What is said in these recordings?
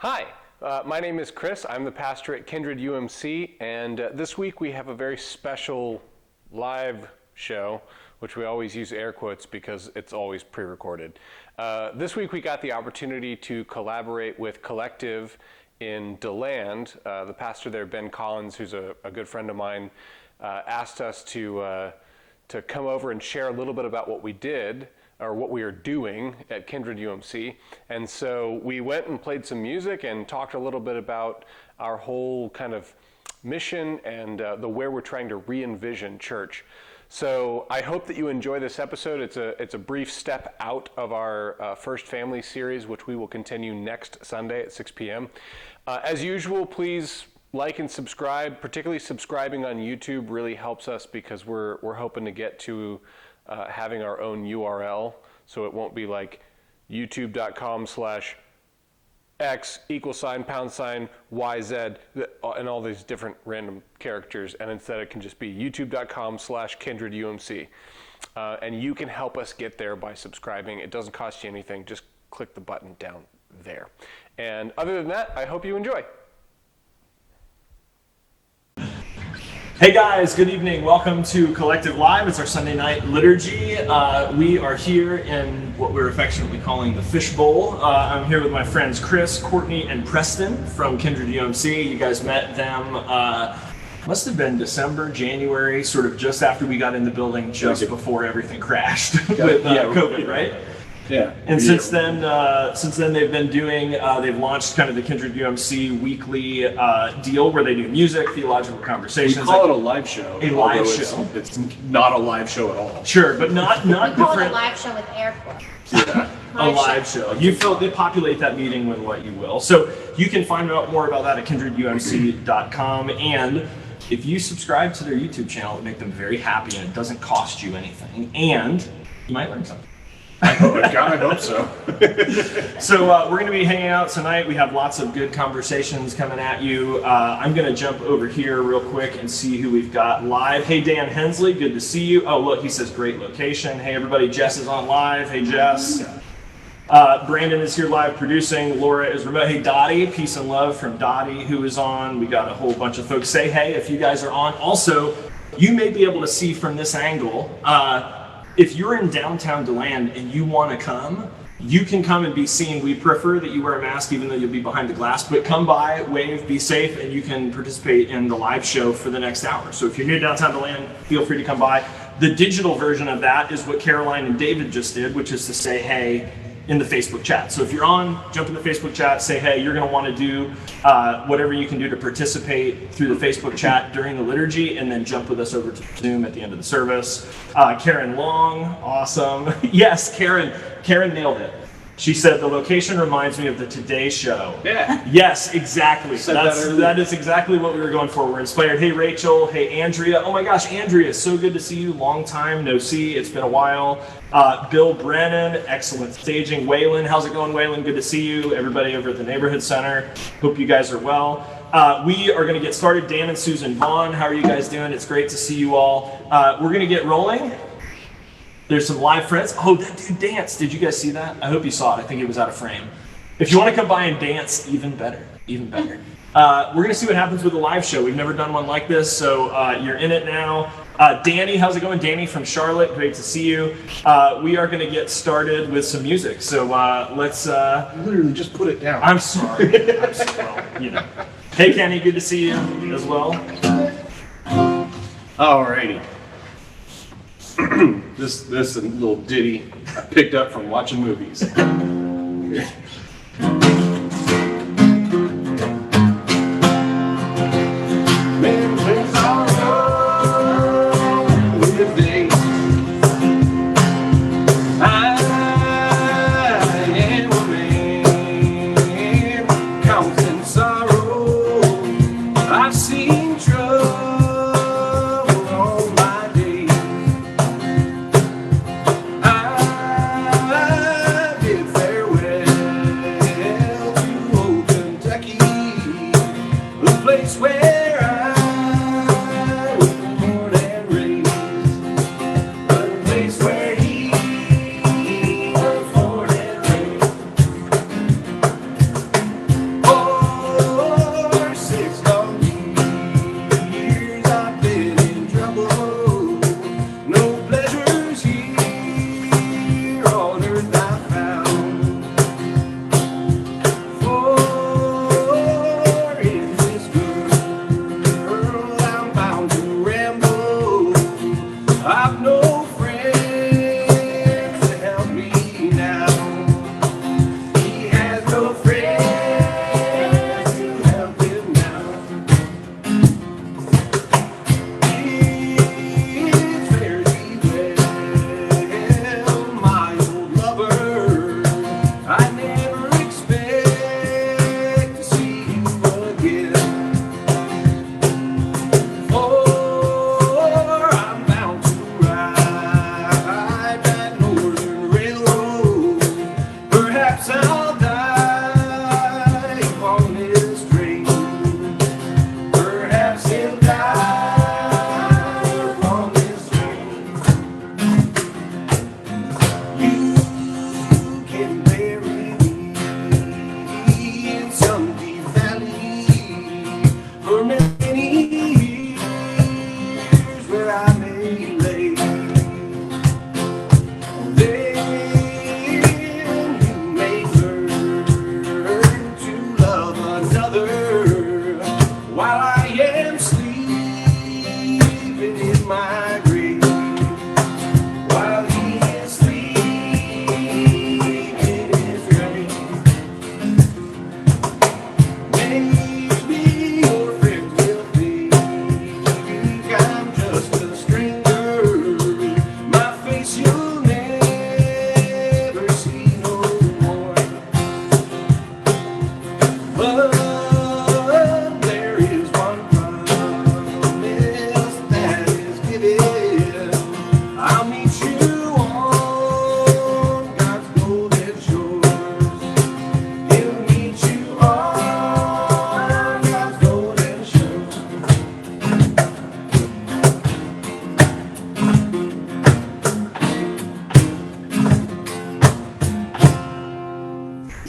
Hi, my name is Chris. I'm the pastor at Kindred UMC, and this week we have a very special live show, which we always use air quotes because it's always pre-recorded. This week we got the opportunity to collaborate with Collective in Deland. The pastor there, Ben Collins, who's a good friend of mine, asked us to come over and share a little bit about what we did, or what we are doing at Kindred UMC. And so we went and played some music and talked a little bit about our whole kind of mission and the where we're trying to re-envision church. So I hope that you enjoy this episode. It's a brief step out of our First Family series, which we will continue next Sunday at 6 p.m. As usual, please like and subscribe. Particularly subscribing on YouTube really helps us because we're hoping to get to having our own URL, so it won't be like youtube.com/X =$YZ and all these different random characters, and instead it can just be youtube.com/KindredUMC. And you can help us get there by subscribing. It doesn't cost you anything. Just click the button down there. And other than that, I hope you enjoy. Hey guys, good evening. Welcome to Collective Live. It's our Sunday night liturgy. We are here in what we're affectionately calling the Fishbowl. I'm here with my friends Chris, Courtney, and Preston from Kindred UMC. You guys met them, must have been December, January, sort of just after we got in the building, just before everything crashed with COVID, right? Yeah. And since then they've been doing, they've launched kind of the Kindred UMC weekly deal where they do music, theological conversations. We call it a live show. A live show. It's not a live show at all. Sure, but not We call different. it a live show with air quotes. Yeah. A live show. They populate that meeting with what you will. So you can find out more about that at kindredumc.com. And if you subscribe to their YouTube channel, it would make them very happy, and it doesn't cost you anything. And you might learn something. Oh my God, I hope so. So we're going to be hanging out tonight. We have lots of good conversations coming at you. I'm going to jump over here real quick and see who we've got live. Hey, Dan Hensley, good to see you. Oh, look, he says great location. Hey, everybody, Jess is on live. Hey, Jess. Brandon is here live producing. Laura is remote. Hey, Dottie, peace and love from Dottie, who is on. We got a whole bunch of folks. Say hey if you guys are on. Also, you may be able to see from this angle. If you're in downtown Deland and you want to come, you can come and be seen. We prefer that you wear a mask even though you'll be behind the glass, but come by, wave, be safe, and you can participate in the live show for the next hour. So if you're near downtown Deland, feel free to come by. The digital version of that is what Caroline and David just did, which is to say hey in the Facebook chat. So if you're on, jump in the Facebook chat, say hey. You're going to want to do whatever you can do to participate through the Facebook chat during the liturgy, and then jump with us over to Zoom at the end of the service. Karen Long, awesome. Yes, Karen nailed it. She said the location reminds me of the Today Show. Yeah. Yes, exactly. That is exactly what we were going for. We're inspired. Hey, Rachel. Hey, Andrea. Oh my gosh, Andrea, so good to see you. Long time no see. It's been a while. Bill Brennan, excellent staging. Waylon, how's it going, Waylon? Good to see you. Everybody over at the Neighborhood Center. Hope you guys are well. We are going to get started. Dan and Susan Vaughn, how are you guys doing? It's great to see you all. We're going to get rolling. There's some live friends. Oh, that dude danced. Did you guys see that? I hope you saw it. I think it was out of frame. If you want to come by and dance, even better. Even better. We're going to see what happens with the live show. We've never done one like this, so you're in it now. Danny, how's it going? Danny from Charlotte, great to see you. We are going to get started with some music. So let's... Literally just put it down. I'm sorry. Well, you know. Hey, Kenny, good to see you as well. Alrighty. This little ditty I picked up from watching movies. Fair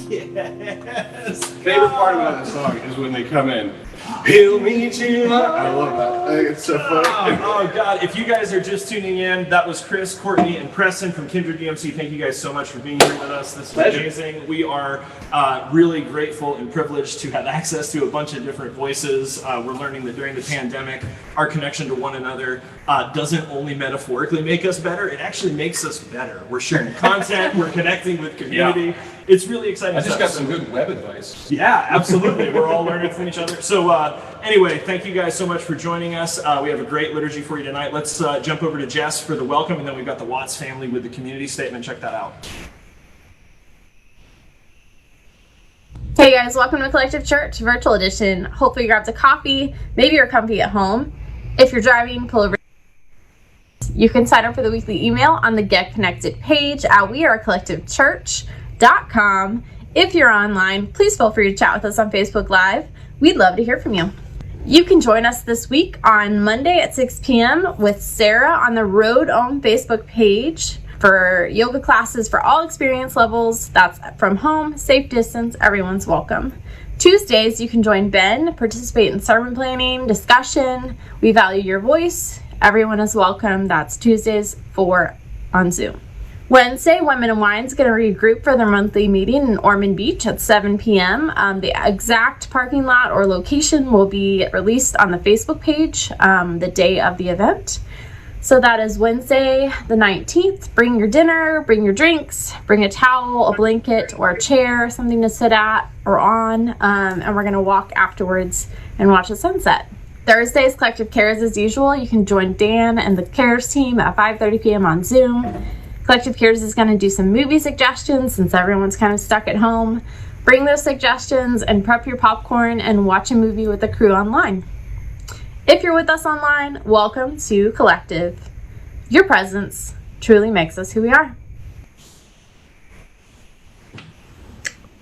Yes. Favorite part about the song is when they come in. He'll meet you. I love that. I think it's so funny. Oh God, if you guys are just tuning in, that was Chris, Courtney, and Preston from Kindred UMC. Thank you guys so much for being here with us. This is amazing. We are really grateful and privileged to have access to a bunch of different voices. We're learning that during the pandemic, our connection to one another doesn't only metaphorically make us better, it actually makes us better. We're sharing content, we're connecting with community. Yeah. It's really exciting I just stuff. got some good web advice. Yeah, absolutely. We're all learning from each other. So anyway, thank you guys so much for joining us. We have a great liturgy for you tonight. Let's jump over to Jess for the welcome, and then we've got the Watts family with the community statement. Check that out. Hey guys, welcome to Collective Church Virtual Edition. Hopefully you grabbed a coffee, maybe you're comfy at home. If you're driving, pull over. You can sign up for the weekly email on the Get Connected page at wearecollectivechurch.com. If you're online, please feel free to chat with us on Facebook Live. We'd love to hear from you. You can join us this week on Monday at 6 p.m. with Sarah on the Road Home Facebook page for yoga classes for all experience levels. That's from home, safe distance, everyone's welcome. Tuesdays, you can join Ben, participate in sermon planning, discussion. We value your voice. Everyone is welcome. That's Tuesdays on Zoom. Wednesday, Women and Wine is going to regroup for their monthly meeting in Ormond Beach at 7 p.m. The exact parking lot or location will be released on the Facebook page the day of the event. So that is Wednesday the 19th. Bring your dinner, bring your drinks, bring a towel, a blanket, or a chair, something to sit at or on, and we're going to walk afterwards and watch the sunset. Thursday is Collective Cares as usual. You can join Dan and the Cares team at 5:30 p.m. on Zoom. Collective Cares is going to do some movie suggestions since everyone's kind of stuck at home. Bring those suggestions and prep your popcorn and watch a movie with the crew online. If you're with us online, welcome to Collective. Your presence truly makes us who we are.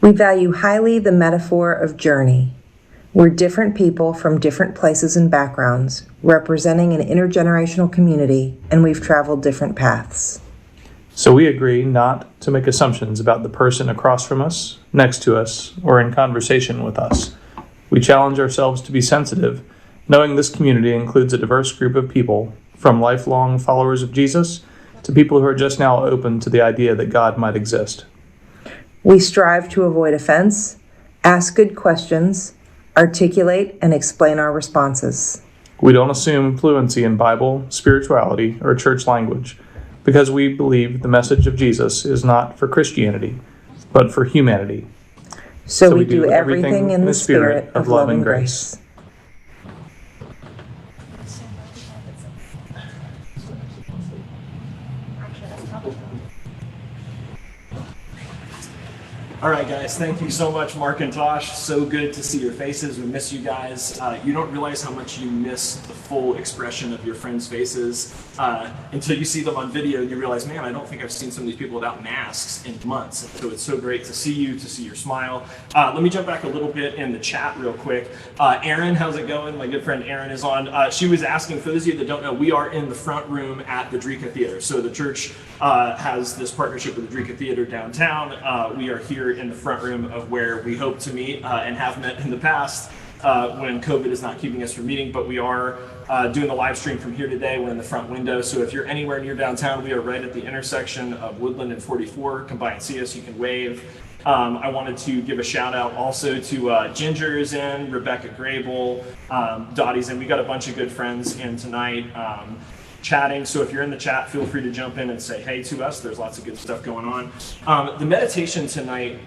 We value highly the metaphor of journey. We're different people from different places and backgrounds, representing an intergenerational community, and we've traveled different paths. So we agree not to make assumptions about the person across from us, next to us, or in conversation with us. We challenge ourselves to be sensitive, knowing this community includes a diverse group of people, from lifelong followers of Jesus to people who are just now open to the idea that God might exist. We strive to avoid offense, ask good questions, articulate and explain our responses. We don't assume fluency in Bible, spirituality, or church language, because we believe the message of Jesus is not for Christianity, but for humanity. So we do everything in the spirit of love and grace. All right, guys, thank you so much, Mark and Tosh. So good to see your faces. We miss you guys. You don't realize how much you miss the full expression of your friends' faces until you see them on video and you realize, man, I don't think I've seen some of these people without masks in months. So it's so great to see you, to see your smile. Let me jump back a little bit in the chat real quick. Erin, how's it going? My good friend Erin is on. She was asking, for those of you that don't know, we are in the front room at the Drika Theater. So the church has this partnership with the Drika Theater downtown. We are here in the front room of where we hope to meet and have met in the past when COVID is not keeping us from meeting, but we are doing the live stream from here today. We're in the front window, so if you're anywhere near downtown, we are right at the intersection of Woodland and 44. Come by and see us, you can wave. I wanted to give a shout out also to Ginger is in, Rebecca Grable, Dottie's in. We got a bunch of good friends in tonight. Chatting, so if you're in the chat, feel free to jump in and say hey to us. There's lots of good stuff going on. The meditation tonight,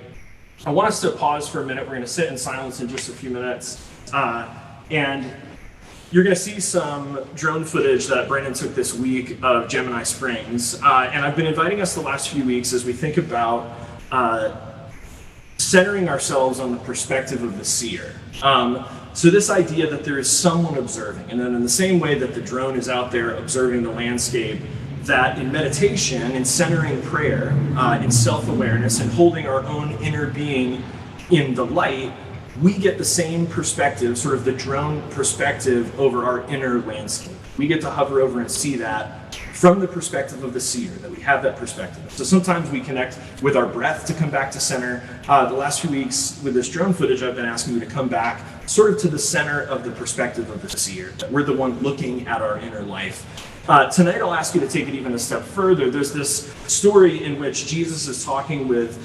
I want us to pause for a minute. We're going to sit in silence in just a few minutes, and you're going to see some drone footage that Brandon took this week of Gemini Springs, and I've been inviting us the last few weeks as we think about centering ourselves on the perspective of the seer. So this idea that there is someone observing, and then in the same way that the drone is out there observing the landscape, that in meditation, in centering prayer, in self-awareness, and holding our own inner being in the light, we get the same perspective, sort of the drone perspective over our inner landscape. We get to hover over and see that from the perspective of the seer, that we have that perspective. So sometimes we connect with our breath to come back to center. The last few weeks with this drone footage, I've been asking you to come back sort of to the center of the perspective of the seer. We're the one looking at our inner life. Tonight I'll ask you to take it even a step further. There's this story in which Jesus is talking with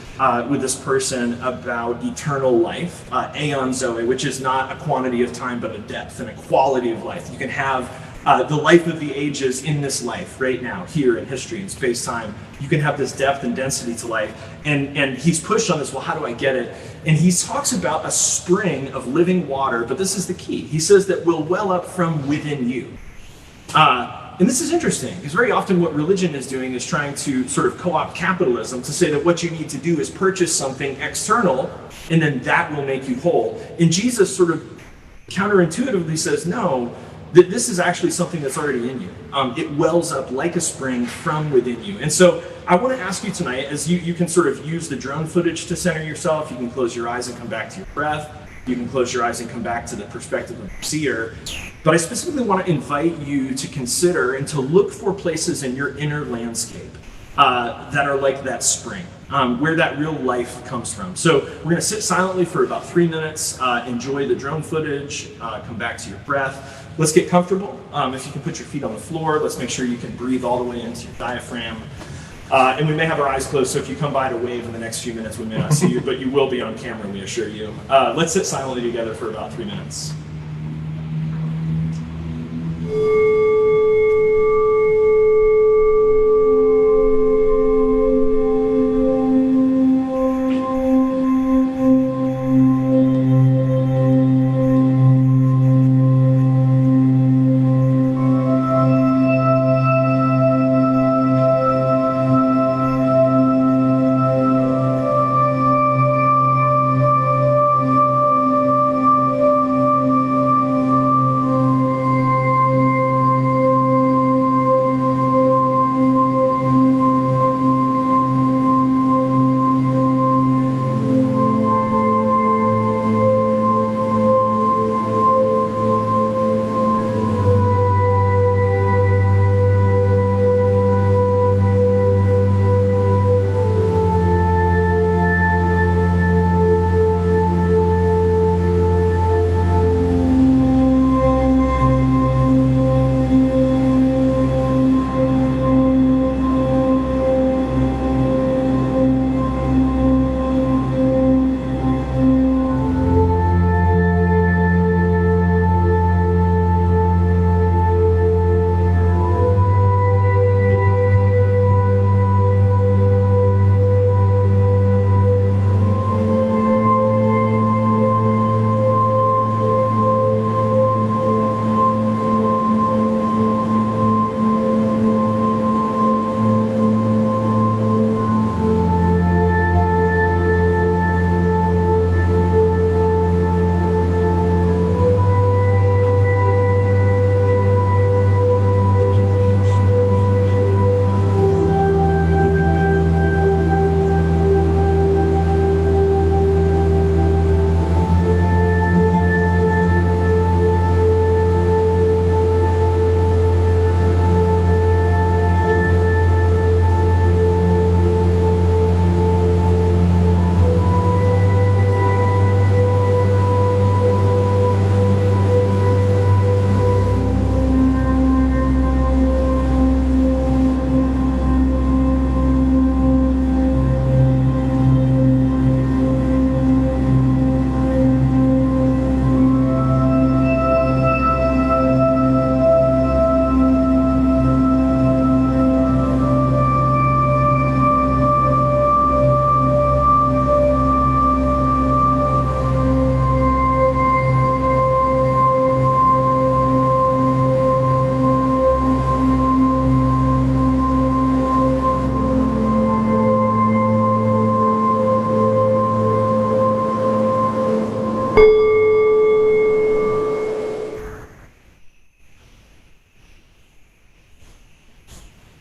this person about eternal life, aeon zoe, which is not a quantity of time but a depth and a quality of life. You can have the life of the ages in this life right now, here in history and space-time. You can have this depth and density to life. And he's pushed on this, well, how do I get it? And he talks about a spring of living water, but this is the key. He says that will well up from within you. And this is interesting, because very often what religion is doing is trying to sort of co-opt capitalism to say that what you need to do is purchase something external, and then that will make you whole. And Jesus sort of counterintuitively says, no, that this is actually something that's already in you. It wells up like a spring from within you. And so I want to ask you tonight, as you can sort of use the drone footage to center yourself, you can close your eyes and come back to your breath. You can close your eyes and come back to the perspective of the seer. But I specifically want to invite you to consider and to look for places in your inner landscape that are like that spring, where that real life comes from. So we're going to sit silently for about 3 minutes, enjoy the drone footage, come back to your breath. Let's get comfortable. If you can put your feet on the floor, let's make sure you can breathe all the way into your diaphragm. And we may have our eyes closed, so if you come by to wave in the next few minutes, we may not see you, but you will be on camera, we assure you. Let's sit silently together for about 3 minutes.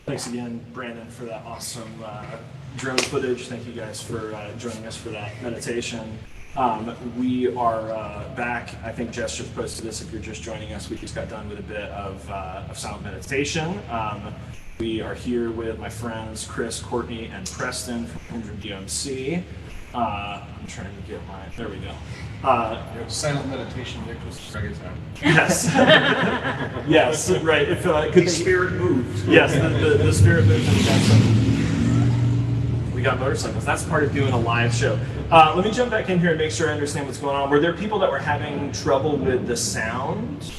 Thanks again, Brandon, for that awesome drone footage. Thank you guys for joining us for that meditation. We are back. I think Jess just posted this if you're just joining us. We just got done with a bit of silent meditation. We are here with my friends Chris, Courtney, and Preston from Kindred UMC. I'm trying to get there we go. Silent meditation, Nicholas Reggaeton. Yes. Yes, right. If The spirit moves. yes, the spirit moved. We got motorcycles. That's part of doing a live show. Let me jump back in here and make sure I understand what's going on. Were there people that were having trouble with the sound?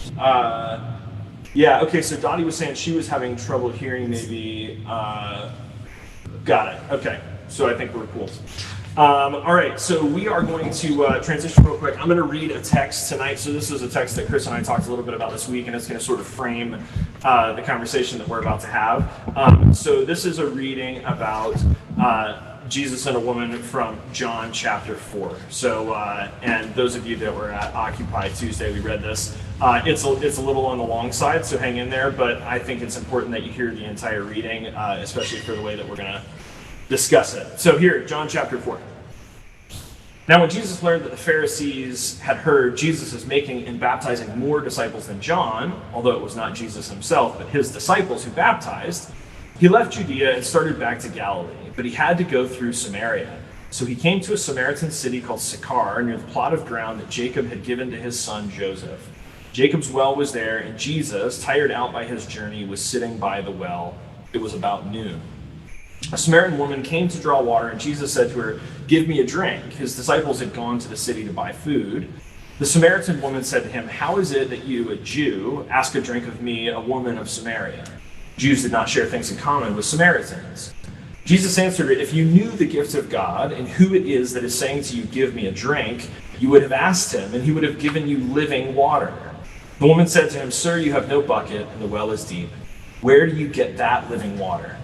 Yeah, okay, so Dottie was saying she was having trouble hearing maybe. Got it, okay. So I think we're cool. All right, so we are going to transition real quick. I'm going to read a text tonight. So this is a text that Chris and I talked a little bit about this week, and it's going to sort of frame the conversation that we're about to have. So this is a reading about Jesus and a woman from John chapter 4. So, and those of you that were at Occupy Tuesday, we read this. It's a little on the long side, so hang in there, but I think it's important that you hear the entire reading, especially for the way that we're going to discuss it. So here, John chapter 4. Now when Jesus learned that the Pharisees had heard Jesus is making and baptizing more disciples than John, although it was not Jesus himself, but his disciples who baptized, he left Judea and started back to Galilee. But he had to go through Samaria. So he came to a Samaritan city called Sychar, near the plot of ground that Jacob had given to his son Joseph. Jacob's well was there, and Jesus, tired out by his journey, was sitting by the well. It was about noon. A Samaritan woman came to draw water, and Jesus said to her, "Give me a drink." His disciples had gone to the city to buy food. The Samaritan woman said to him, "How is it that you, a Jew, ask a drink of me, a woman of Samaria?" Jews did not share things in common with Samaritans. Jesus answered her, "If you knew the gift of God and who it is that is saying to you, 'Give me a drink,' you would have asked him, and he would have given you living water." The woman said to him, "Sir, you have no bucket, and the well is deep. Where do you get that living water?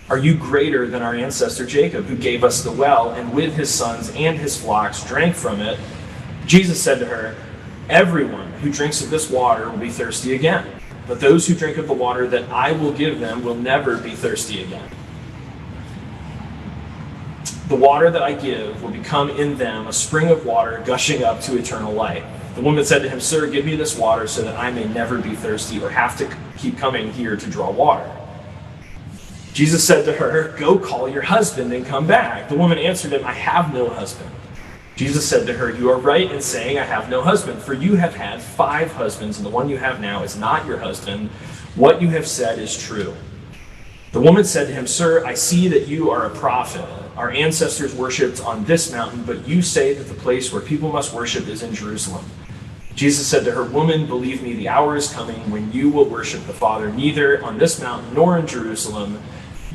Are you greater than our ancestor Jacob, who gave us the well, and with his sons and his flocks drank from it?" Jesus said to her, "Everyone who drinks of this water will be thirsty again. But those who drink of the water that I will give them will never be thirsty again. The water that I give will become in them a spring of water gushing up to eternal life." The woman said to him, "Sir, give me this water so that I may never be thirsty or have to keep coming here to draw water." Jesus said to her, "Go call your husband and come back." The woman answered him, "I have no husband." Jesus said to her, "You are right in saying I have no husband, for you have had 5 husbands, and the one you have now is not your husband. What you have said is true." The woman said to him, "Sir, I see that you are a prophet. Our ancestors worshipped on this mountain, but you say that the place where people must worship is in Jerusalem." Jesus said to her, "Woman, believe me, the hour is coming when you will worship the Father neither on this mountain nor in Jerusalem.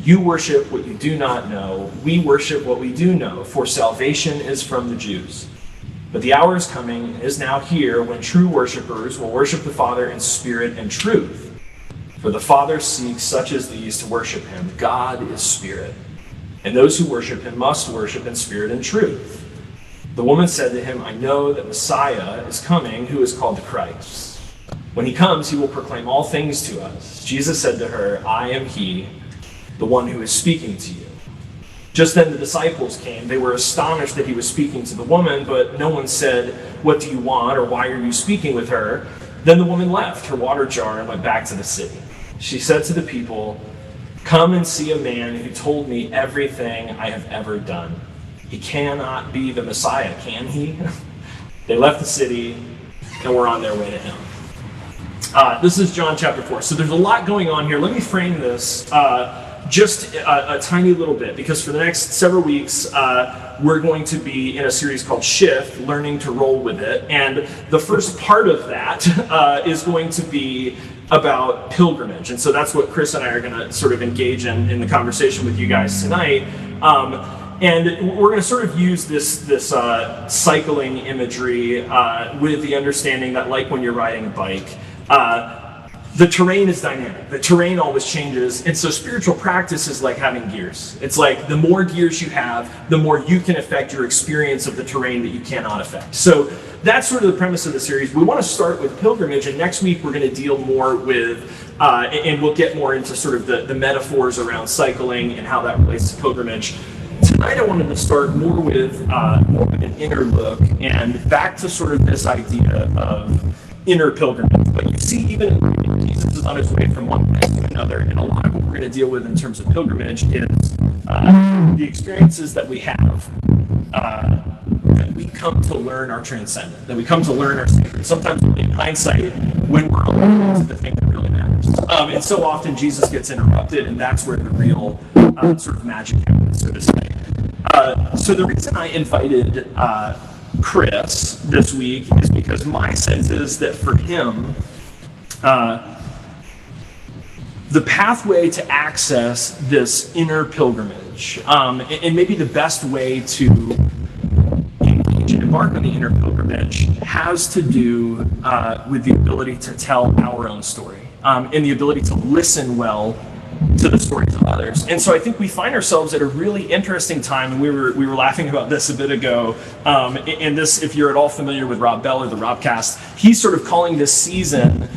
You worship what you do not know. We worship what we do know, for salvation is from the Jews. But the hour is coming, and is now here, when true worshipers will worship the Father in spirit and truth. For the Father seeks such as these to worship him. God is spirit, and those who worship him must worship in spirit and truth." The woman said to him, "I know that Messiah is coming, who is called the Christ. When he comes, he will proclaim all things to us." Jesus said to her, "I am he, the one who is speaking to you." Just then the disciples came. They were astonished that he was speaking to the woman, but no one said, "What do you want?" or "Why are you speaking with her?" Then the woman left her water jar and went back to the city. She said to the people, "Come and see a man who told me everything I have ever done. He cannot be the Messiah, can he?" They left the city and were on their way to him. This is John chapter 4. So there's a lot going on here. Let me frame this just a tiny little bit, because for the next several weeks, we're going to be in a series called Shift, Learning to Roll with It. And the first part of that is going to be about pilgrimage. And so that's what Chris and I are going to sort of engage in the conversation with you guys tonight. And we're going to sort of use this cycling imagery with the understanding that, like when you're riding a bike, the terrain is dynamic. The terrain always changes. And so spiritual practice is like having gears. It's like the more gears you have, the more you can affect your experience of the terrain that you cannot affect. So that's sort of the premise of the series. We want to start with pilgrimage, and next week we're going to deal more with, and we'll get more into sort of the metaphors around cycling and how that relates to pilgrimage. Tonight I wanted to start more with an inner look and back to sort of this idea of inner pilgrimage. But you see, even in Jesus is on his way from one place to another, and a lot of what we're going to deal with in terms of pilgrimage is the experiences that we have, that we come to learn our transcendent, that we come to learn our sacred. Sometimes in hindsight, when we're alone, it's the thing that really matters. And so often Jesus gets interrupted, and that's where the real sort of magic happens, so to say. So the reason I invited Chris this week is because my sense is that for him, the pathway to access this inner pilgrimage, and maybe the best way to engage and embark on the inner pilgrimage, has to do with the ability to tell our own story, and the ability to listen well to the stories of others. And so I think we find ourselves at a really interesting time, and we were laughing about this a bit ago. And this, if you're at all familiar with Rob Bell or the Robcast, he's sort of calling this season,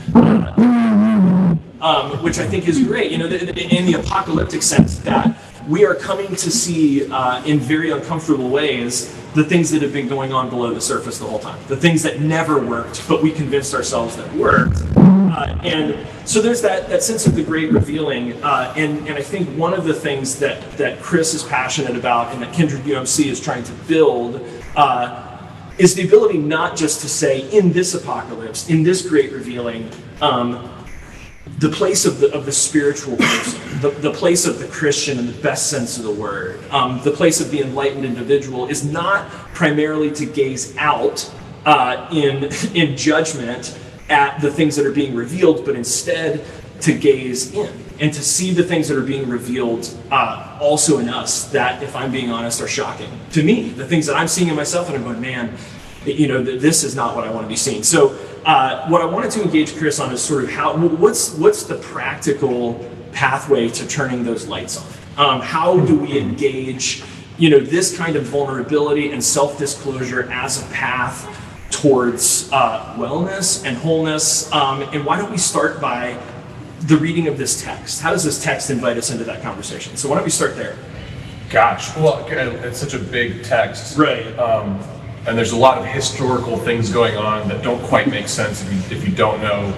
which I think is great, in the apocalyptic sense, that we are coming to see in very uncomfortable ways the things that have been going on below the surface the whole time, the things that never worked, but we convinced ourselves that worked. And so there's that sense of the great revealing, and I think one of the things that Chris is passionate about and that Kindred UMC is trying to build is the ability not just to say, in this apocalypse, in this great revealing, the place of the spiritual person, the place of the Christian in the best sense of the word, the place of the enlightened individual is not primarily to gaze out in judgment at the things that are being revealed, but instead to gaze in and to see the things that are being revealed also in us that, if I'm being honest, are shocking to me. The things that I'm seeing in myself, and I'm going, man, this is not what I want to be seeing. So what I wanted to engage Chris on is sort of what's the practical pathway to turning those lights on? How do we engage, this kind of vulnerability and self-disclosure as a path towards wellness and wholeness? And why don't we start by the reading of this text? How does this text invite us into that conversation? So why don't we start there? Gosh, well, it's such a big text. Right. And there's a lot of historical things going on that don't quite make sense if you don't know.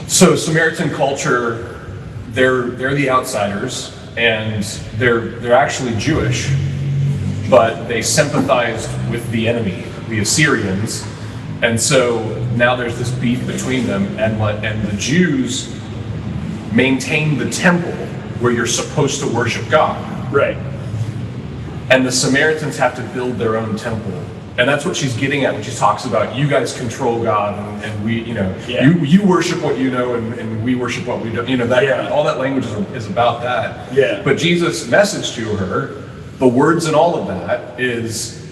So Samaritan culture, they're the outsiders, and they're actually Jewish, but they sympathized with the enemy, the Assyrians, and so now there's this beef between them, and the Jews maintain the temple where you're supposed to worship God. Right. And the Samaritans have to build their own temple. And that's what she's getting at when she talks about, you guys control God, and we, you worship what you know, and we worship what we don't. All that language is about that. Yeah. But Jesus' message to her, the words in all of that is,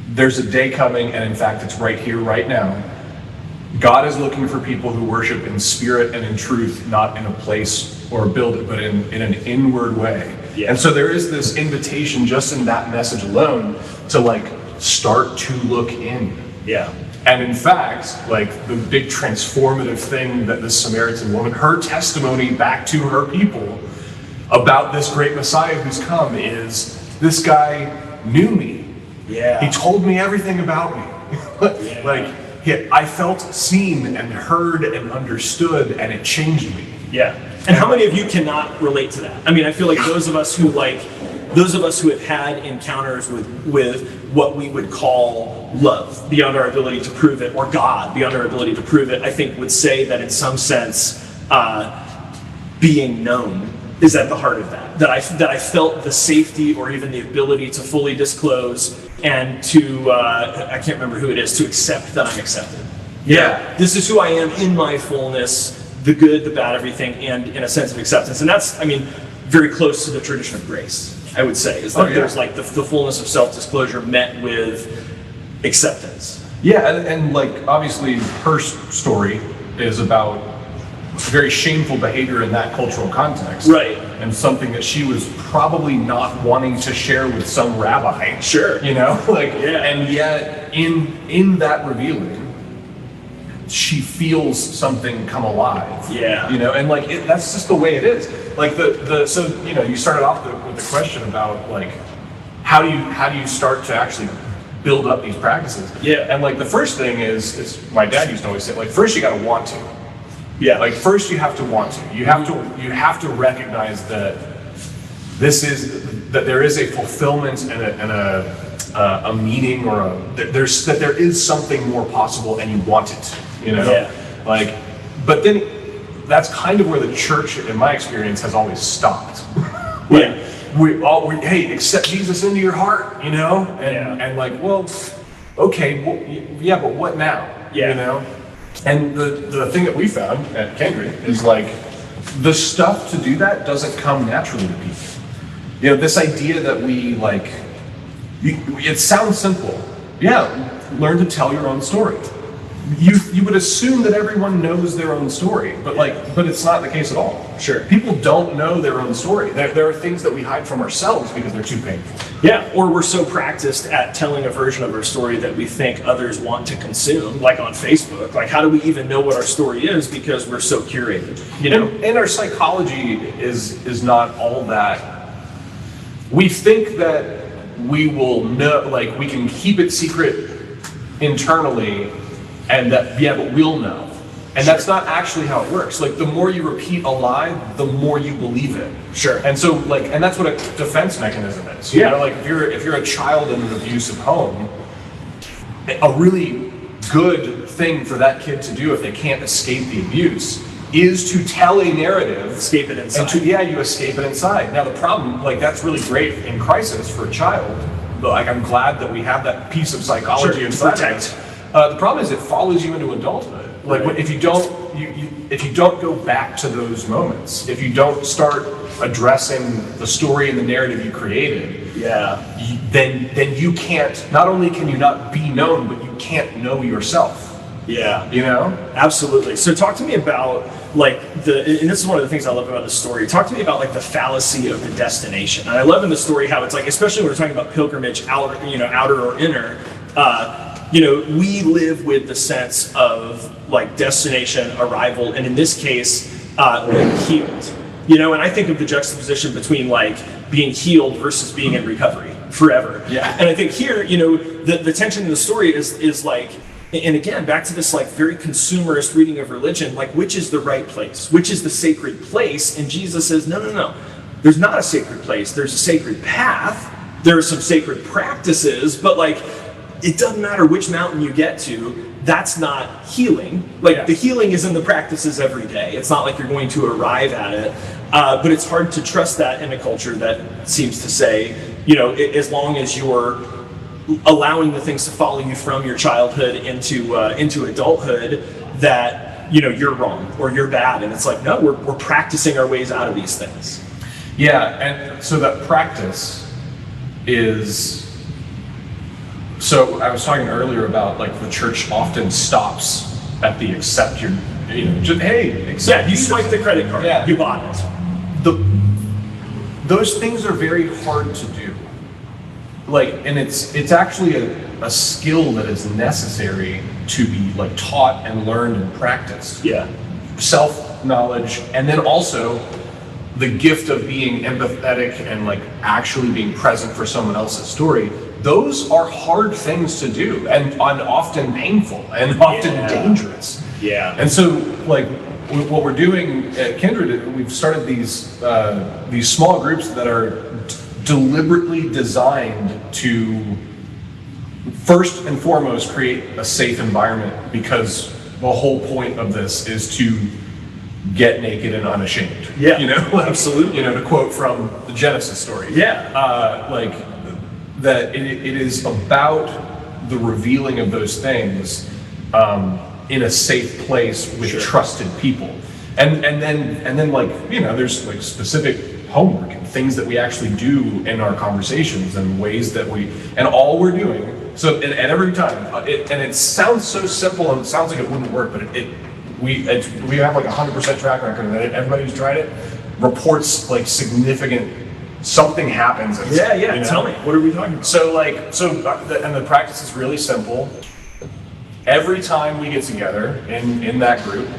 there's a day coming, and in fact, it's right here, right now. God is looking for people who worship in spirit and in truth, not in a place or a building, but in an inward way. Yeah. And so there is this invitation just in that message alone to start to look in. Yeah. And in fact, the big transformative thing that this Samaritan woman, her testimony back to her people about this great Messiah who's come is, this guy knew me. Yeah. He told me everything about me. I felt seen and heard and understood, and it changed me. Yeah. And how many of you cannot relate to that? I mean, I feel like those of us who have had encounters with what we would call love beyond our ability to prove it, or God beyond our ability to prove it, I think would say that in some sense, being known is at the heart of that. That I felt the safety or even the ability to fully disclose and to, I can't remember who it is, to accept that I'm accepted. Yeah. This is who I am in my fullness, the good, the bad, everything, and in a sense of acceptance. And that's, very close to the tradition of grace, I would say, is that there's the fullness of self-disclosure met with acceptance. Yeah, and obviously her story is about very shameful behavior in that cultural context. Right. And something that she was probably not wanting to share with some rabbi. Sure. And yet in that revealing, she feels something come alive. Yeah. And that's just the way it is. So you started off with the question about how do you start to actually build up these practices? Yeah. And the first thing is my dad used to always say, first you got to want to. Yeah. Like first you have to want to. You have to recognize that there is a fulfillment and a meaning, or that there is something more possible, and you want it. Yeah. Like, but then that's kind of where the church, in my experience, has always stopped. Yeah. Hey, accept Jesus into your heart, and like, well, okay, well, yeah, but what now? Yeah. And the thing that we found at Kindred is like, the stuff to do that doesn't come naturally to people. This idea that we like, it sounds simple. Yeah, learn to tell your own story. You would assume that everyone knows their own story, but it's not the case at all. Sure. People don't know their own story. There are things that we hide from ourselves because they're too painful. Yeah, or we're so practiced at telling a version of our story that we think others want to consume, like on Facebook. Like, how do we even know what our story is because we're so curated? And our psychology is not all that. We think that we will know, like we can keep it secret internally, and that, but we'll know. And that's not actually how it works. Like, the more you repeat a lie, the more you believe it. Sure. And so, like, and that's what a defense mechanism is. Like if you're a child in an abusive home, a really good thing for that kid to do if they can't escape the abuse is to tell a narrative. Escape it inside. And you escape it inside. Now the problem, like, that's really great in crisis for a child. But like, I'm glad that we have that piece of psychology inside. Protect. The problem is it follows you into adulthood. Like, if you don't go back to those moments, if you don't start addressing the story and the narrative you created, then you can't. Not only can you not be known, but you can't know yourself. Yeah. Absolutely. So talk to me about and this is one of the things I love about the story. Talk to me about like the fallacy of the destination. And I love in the story how it's like, especially when we're talking about pilgrimage, outer or inner. We live with the sense of like destination, arrival, and in this case, being healed. And I think of the juxtaposition between like being healed versus being in recovery forever. Yeah. And I think here, the tension in the story is like, and again, back to this like very consumerist reading of religion, like which is the right place? Which is the sacred place? And Jesus says, no. There's not a sacred place. There's a sacred path. There are some sacred practices, but like, it doesn't matter which mountain you get to, that's not healing. Like, the healing is in the practices every day. It's not like you're going to arrive at it. But it's hard to trust that in a culture that seems to say, as long as you're allowing the things to follow you from your childhood into adulthood, that, you're wrong or you're bad. And it's like, no, we're practicing our ways out of these things. Yeah, and so that practice is. So I was talking earlier about like the church often stops at the accept your, just hey, accept. Yeah, you swipe the credit card. Yeah. You bought it. Those things are very hard to do. Like, and it's actually a skill that is necessary to be like taught and learned and practiced. Yeah. Self-knowledge, and then also the gift of being empathetic and like actually being present for someone else's story. Those are hard things to do, and often painful and often dangerous. Yeah. And so, like, what we're doing at Kindred, we've started these small groups that are deliberately designed to, first and foremost, create a safe environment, because the whole point of this is to get naked and unashamed. Yeah. Absolutely. To quote from the Genesis story. Yeah. That it is about the revealing of those things in a safe place with trusted people, and then like there's like specific homework and things that we actually do in our conversations and ways that and all we're doing. So and every time it sounds so simple and it sounds like it wouldn't work, but we have like 100% track record that everybody who's tried it reports like significant. Something happens. Yeah. Tell me, what are we talking about? And the practice is really simple. Every time we get together in that group,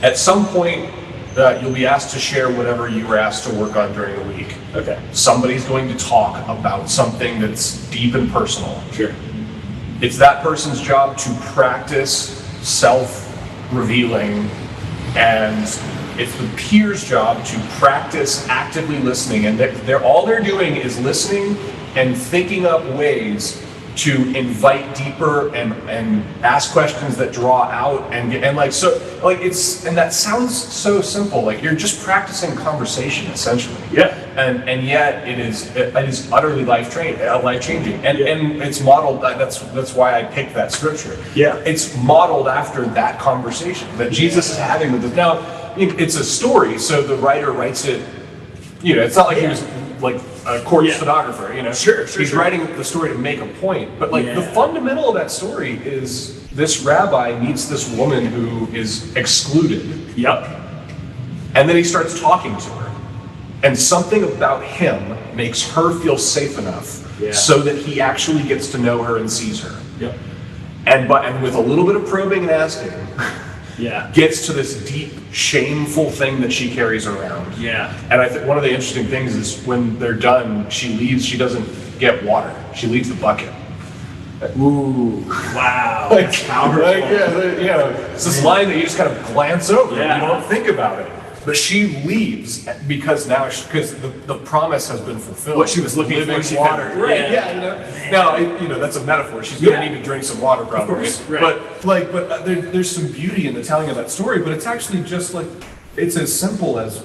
at some point you'll be asked to share whatever you were asked to work on during the week. Okay. Somebody's going to talk about something that's deep and personal. Sure. It's that person's job to practice self-revealing And it's the peer's job to practice actively listening, and all they're doing is listening and thinking up ways to invite deeper and ask questions that draw out and that sounds so simple. Like you're just practicing conversation essentially. Yeah. And yet it is utterly life changing. And it's modeled. That's why I picked that scripture. Yeah. It's modeled after that conversation that Jesus is having with us. Now, it's a story, so the writer writes it. It's not like he was like a court stenographer. Sure. He's writing the story to make a point, but the fundamental of that story is this rabbi meets this woman who is excluded. Yep. And then he starts talking to her, and something about him makes her feel safe enough so that he actually gets to know her and sees her. Yep. And with a little bit of probing and asking, gets to this deep, shameful thing that she carries around. Yeah. And I think one of the interesting things is when they're done, she leaves. She doesn't get water. She leaves the bucket. Ooh, wow. It's this line that you just kind of glance over. Yeah. You don't think about it. But she leaves because the promise has been fulfilled. What she was looking for, Living she water. found. Right. Yeah. Now, that's a metaphor. She's going to need to drink some water, probably. Of course. Right. But there's some beauty in the telling of that story. But it's actually just it's as simple as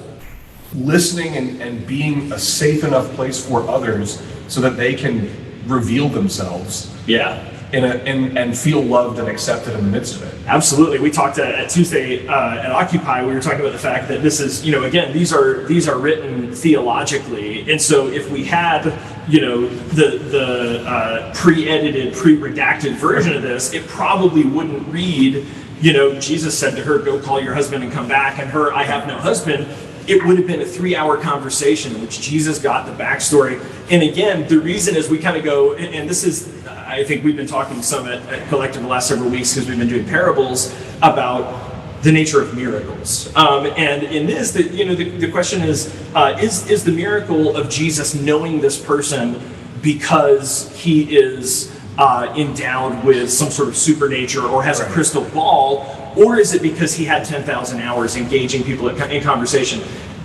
listening and being a safe enough place for others so that they can reveal themselves. Yeah. And feel loved and accepted in the midst of it. Absolutely. We talked at Tuesday at Occupy. We were talking about the fact that this is, again, these are written theologically, and so if we had, the pre-edited, pre-redacted version of this, it probably wouldn't read, Jesus said to her, "Go call your husband and come back," and her, "I have no husband." It would have been a 3-hour conversation in which Jesus got the backstory. And again, the reason is we kind of go, and this is, I think we've been talking some at Collective the last several weeks because we've been doing parables about the nature of miracles. And in this, the question is the miracle of Jesus knowing this person because he is endowed with some sort of supernature or has a crystal ball, or is it because he had 10,000 hours engaging people in conversation?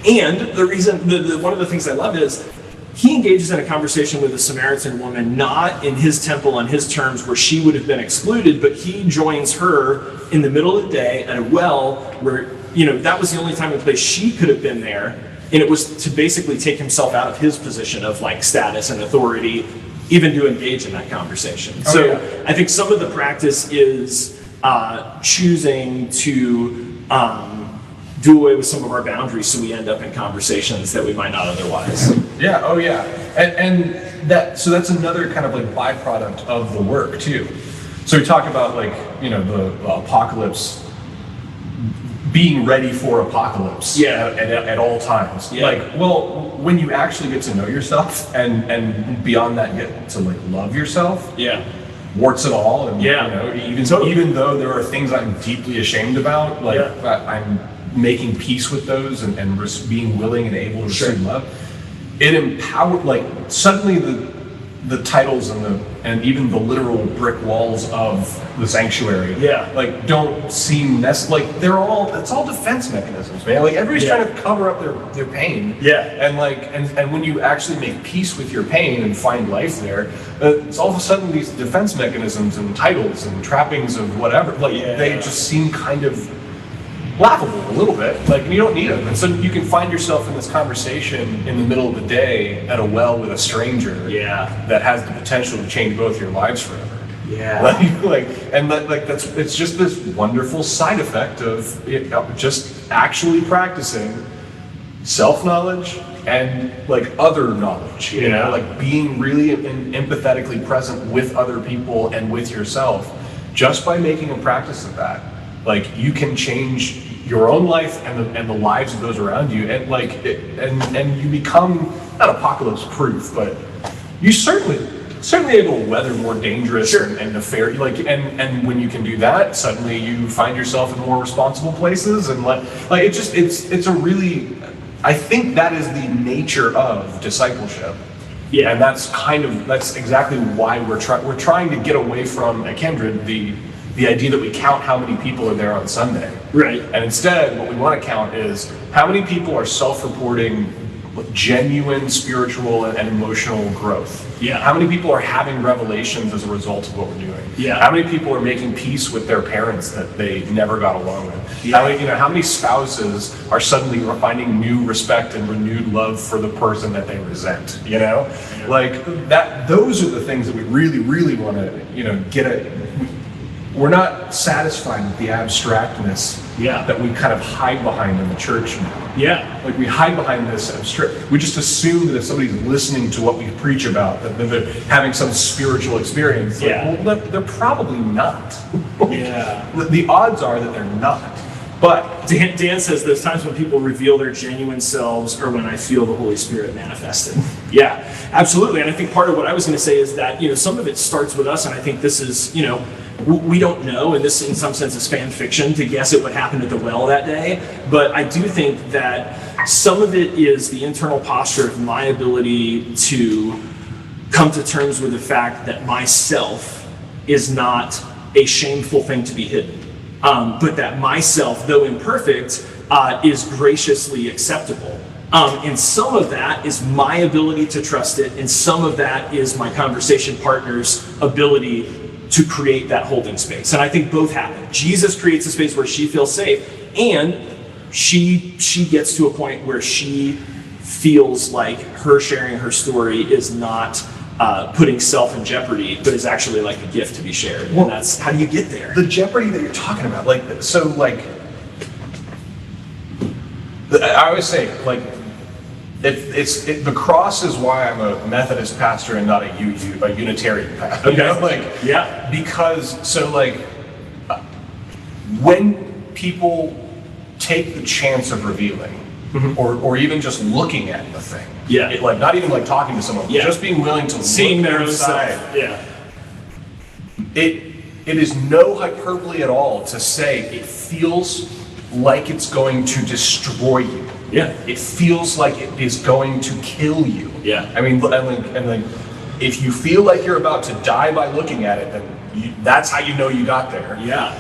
And the reason, one of the things I love is he engages in a conversation with a Samaritan woman, not in his temple on his terms where she would have been excluded, but he joins her in the middle of the day at a well where, that was the only time and place she could have been there. And it was to basically take himself out of his position of status and authority, even to engage in that conversation. I think some of the practice is choosing to do away with some of our boundaries so we end up in conversations that we might not otherwise. Yeah, oh yeah. And that's another kind of byproduct of the work too. So we talk about the apocalypse, being ready for apocalypse at all times. Yeah. When you actually get to know yourself and beyond that get to love yourself. Yeah. Warts and all, and even though there are things I'm deeply ashamed about, I'm making peace with those and just being willing and able to receive love. It empowered, suddenly the titles and even the literal brick walls of the sanctuary, don't seem it's all defense mechanisms, man. Everybody's trying to cover up their pain. Yeah. And when you actually make peace with your pain and find life there, it's all of a sudden these defense mechanisms and titles and trappings of whatever, they just seem kind of laughable a little bit, you don't need them. And so you can find yourself in this conversation in the middle of the day at a well with a stranger that has the potential to change both your lives forever. Yeah. It's just this wonderful side effect of just actually practicing self-knowledge and other knowledge, being really empathetically present with other people and with yourself. Just by making a practice of that, you can change your own life and the lives of those around you, and you become not apocalypse proof, but you certainly able to weather more dangerous and nefarious. And when you can do that, suddenly you find yourself in more responsible places, and it's a really, I think that is the nature of discipleship. Yeah, and that's exactly why we're trying to get away from at Kindred the the idea that we count how many people are there on Sunday. Right. And instead, what we want to count is how many people are self-reporting genuine spiritual and emotional growth. Yeah. How many people are having revelations as a result of what we're doing? Yeah. How many people are making peace with their parents that they never got along with? Yeah. How many spouses are suddenly finding new respect and renewed love for the person that they resent? Like that. Those are the things that we really, really want to, get at. We're not satisfied with the abstractness that we kind of hide behind in the church now. Yeah. Like we hide behind this abstract. We just assume that if somebody's listening to what we preach about, that they're having some spiritual experience. Well, they're probably not. Yeah. The odds are that they're not. But Dan says there's times when people reveal their genuine selves or when I feel the Holy Spirit manifested. Yeah, absolutely. And I think part of what I was going to say is that, some of it starts with us, and I think this is, we don't know, and this in some sense is fan fiction to guess at what happened at the well that day, but I do think that some of it is the internal posture of my ability to come to terms with the fact that myself is not a shameful thing to be hidden, but that myself, though imperfect, is graciously acceptable. And some of that is my ability to trust it, and some of that is my conversation partner's ability to create that holding space. And I think both happen. Jesus creates a space where she feels safe, and she gets to a point where she feels like her sharing her story is not putting self in jeopardy, but is actually like a gift to be shared. And that's, how do you get there? the jeopardy that you're talking about, I always say, the cross is why I'm a Methodist pastor and not a Unitarian pastor. Okay. Because when people take the chance of revealing, or even just looking at the thing, not even talking to someone, just being willing to seeing look their own inside, self. Yeah. It is no hyperbole at all to say it feels like it's going to destroy you. Yeah. It feels like it is going to kill you. Yeah. I mean, if you feel like you're about to die by looking at it, then that's how you know you got there. Yeah.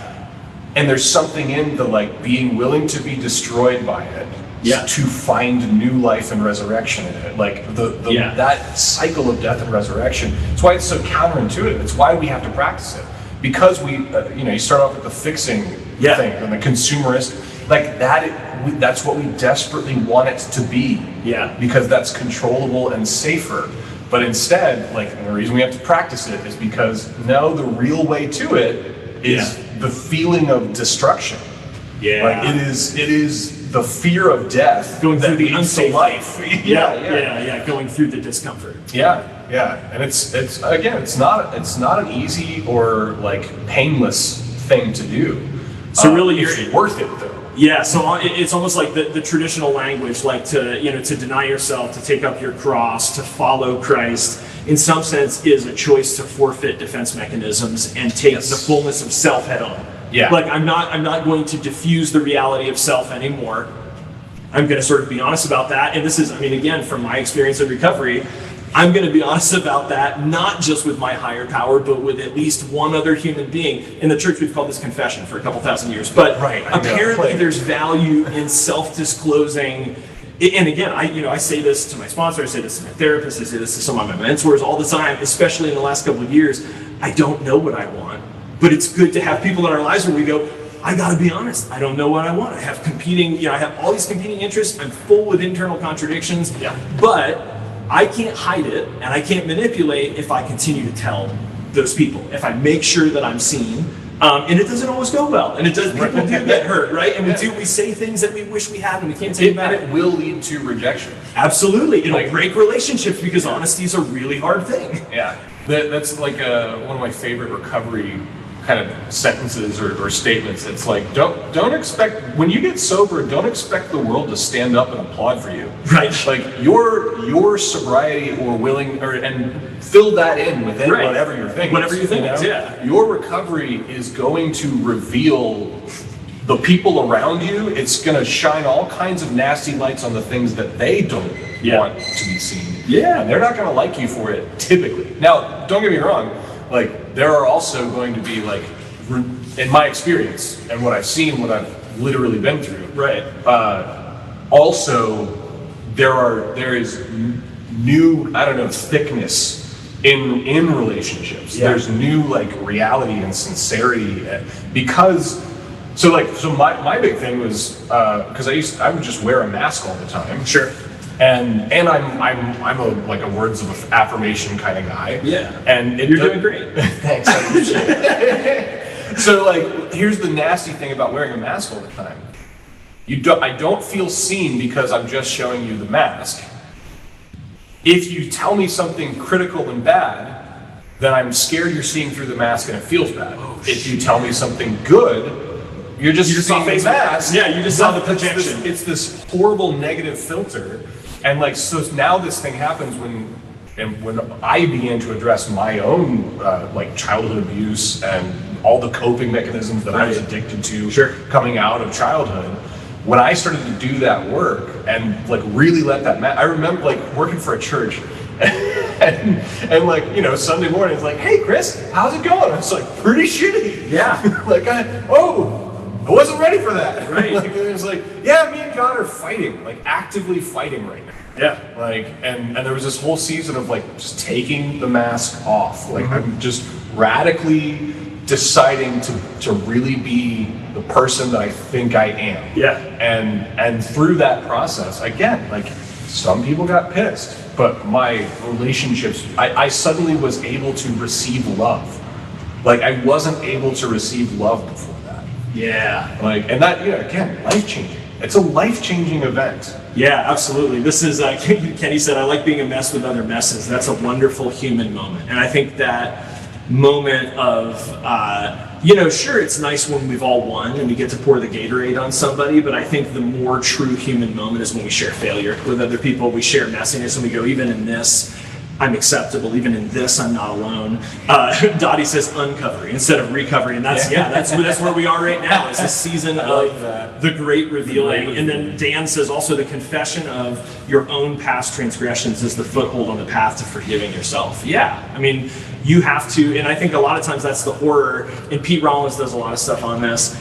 And there's something in the being willing to be destroyed by it, to find new life and resurrection in it. That cycle of death and resurrection. It's why it's so counterintuitive. It's why we have to practice it, because we, you start off with the fixing thing and the consumerist, that's what we desperately want it to be. Yeah. Because that's controllable and safer. But instead, and the reason we have to practice it is because the real way to it is the feeling of destruction. Yeah. It is the fear of death going through the unsafe life. Going through the discomfort. And it's not an easy or painless thing to do. So really, it's worth it though. Yeah, so it's almost like the traditional language, to deny yourself, to take up your cross, to follow Christ, in some sense is a choice to forfeit defense mechanisms and take the fullness of self head on. Yeah. I'm not going to diffuse the reality of self anymore. I'm going to sort of be honest about that. And this is, again, from my experience in recovery, I'm going to be honest about that, not just with my higher power, but with at least one other human being. In the church, we've called this confession for a couple thousand years. But apparently there's value in self-disclosing. And again, I say this to my sponsor, I say this to my therapist, I say this to some of my mentors all the time, especially in the last couple of years. I don't know what I want, but it's good to have people in our lives where we go, I gotta be honest, I don't know what I want. I have I have all these competing interests, I'm full with internal contradictions, but I can't hide it and I can't manipulate if I continue to tell those people, if I make sure that I'm seen. And it doesn't always go well, and people do get hurt, right? And we say things that we wish we had, and we can't take back. It will lead to rejection. Absolutely, it'll break relationships because honesty is a really hard thing. Yeah, that's one of my favorite recovery kind of sentences or statements. It's don't expect, when you get sober, don't expect the world to stand up and applaud for you. Right. Your sobriety and fill that in within whatever you're thinking. Whatever you think, Your recovery is going to reveal the people around you. It's going to shine all kinds of nasty lights on the things that they don't want to be seen. Yeah. And they're not going to like you for it, typically. Now, don't get me wrong, there are also going to be in my experience and what I've seen, what I've literally been through. Right. Also, there is new, I don't know, thickness in relationships. Yeah. There's new like reality and sincerity because my big thing was because I would just wear a mask all the time. Sure. And I'm a words of affirmation kind of guy. Yeah. And you're doing great. Thanks, I appreciate it. So like, here's the nasty thing about wearing a mask all the time. I don't feel seen because I'm just showing you the mask. If you tell me something critical and bad, then I'm scared you're seeing through the mask and it feels bad. If you tell me something good, you're just seeing the mask. Yeah, you just saw the projection. It's this horrible negative filter. And like, so now this thing happens when I began to address my own like childhood abuse and all the coping mechanisms that I was addicted to coming out of childhood. When I started to do that work and like really let that I remember like working for a church and like, you know, Sunday morning it's like, hey Chris, how's it going? I was like, pretty shitty. Yeah. Like I wasn't ready for that. Right. Like, it was like, yeah, me and God are fighting, like actively fighting right now. Yeah. Like, and there was this whole season of like just taking the mask off. Like I'm just radically deciding to really be the person that I think I am. Yeah. And through that process, again, like some people got pissed, but my relationships, I suddenly was able to receive love. Like I wasn't able to receive love before that. Yeah. Like, and that, you know, again, life-changing. It's a life-changing event. Yeah, absolutely. This is, Kenny said, I like being a mess with other messes. That's a wonderful human moment. And I think that moment of, you know, sure, it's nice when we've all won and we get to pour the Gatorade on somebody, but I think the more true human moment is when we share failure with other people, we share messiness, and we go, even in this, I'm acceptable. Even in this, I'm not alone. Dottie says uncovery instead of recovery, and that's where we are right now. It's this season of the great revealing. And then Dan says also the confession of your own past transgressions is the foothold on the path to forgiving yourself. Yeah, I mean, you have to, and I think a lot of times that's the horror. And Pete Rollins does a lot of stuff on this.